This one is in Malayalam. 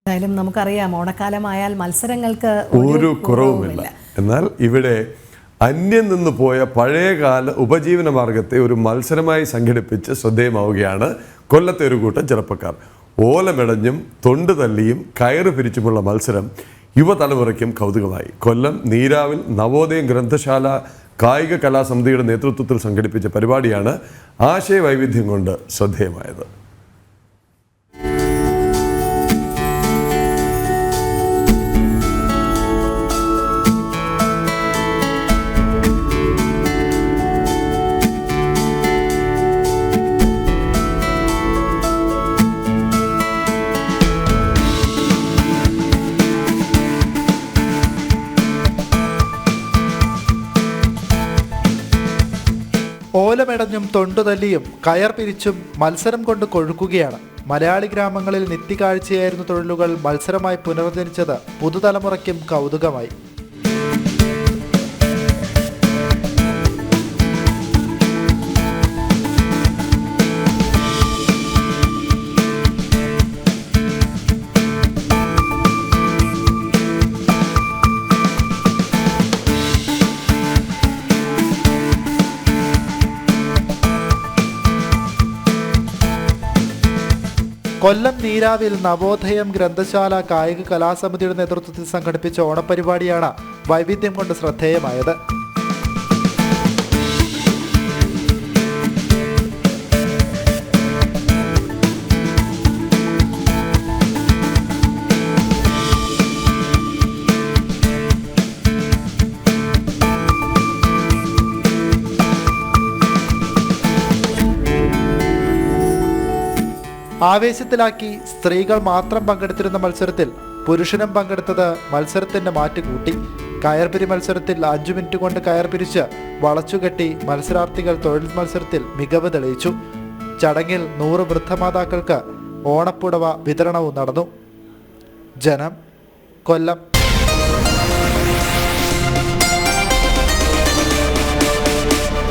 എന്തായാലും നമുക്കറിയാം ഓണക്കാലമായാൽ മത്സരങ്ങൾക്ക് ഒരു കുറവുമില്ല. എന്നാൽ ഇവിടെ അന്യം നിന്ന് പോയ പഴയകാല ഉപജീവന മാർഗത്തെ ഒരു മത്സരമായി സംഘടിപ്പിച്ച് ശ്രദ്ധേയമാവുകയാണ് കൊല്ലത്തെ ഒരു കൂട്ടം ചെറുപ്പക്കാർ. ഓലമെടഞ്ഞും തൊണ്ട് തല്ലിയും കയറ് പിരിച്ചുമുള്ള മത്സരം യുവതലമുറയ്ക്കും കൗതുകമായി. കൊല്ലം നീരാവിൽ നവോദയം ഗ്രന്ഥശാല കായിക കലാസമിതിയുടെ നേതൃത്വത്തിൽ സംഘടിപ്പിച്ച പരിപാടിയാണ് ആശയവൈവിധ്യം കൊണ്ട് ശ്രദ്ധേയമായത്. ഓലമെടഞ്ഞും തൊണ്ടുതല്ലിയും കയർ പിരിച്ചും മത്സരം കൊണ്ട് കൊഴുക്കുകയാണ്. മലയാളി ഗ്രാമങ്ങളിൽ നിത്യകാഴ്ചയായിരുന്ന തൊഴിലുകൾ മത്സരമായി പുനർജനിച്ചത് പുതുതലമുറയ്ക്കും കൗതുകമായി. കൊല്ലം നീരാവിൽ നവോദയം ഗ്രന്ഥശാല കായിക കലാസമിതിയുടെ നേതൃത്വത്തിൽ സംഘടിപ്പിച്ച ഓണപരിപാടിയാണ് വൈവിധ്യം കൊണ്ട് ശ്രദ്ധേയമായത്. ആവേശത്തിലാക്കി സ്ത്രീകൾ മാത്രം പങ്കെടുത്തിരുന്ന മത്സരത്തിൽ പുരുഷനും പങ്കെടുത്തത് മത്സരത്തിന്റെ മാറ്റ് കൂട്ടി. കയർപിരി മത്സരത്തിൽ 5 മിനിറ്റ് കൊണ്ട് കയർ പിരിച്ച് വളച്ചുകെട്ടി മത്സരാർത്ഥികൾ തൊഴിൽ മത്സരത്തിൽ മികവ് തെളിയിച്ചു. ചടങ്ങിൽ 100 വൃദ്ധമാതാക്കൾക്ക് ഓണപ്പുടവ വിതരണവും നടന്നു. ജനം, കൊല്ലം.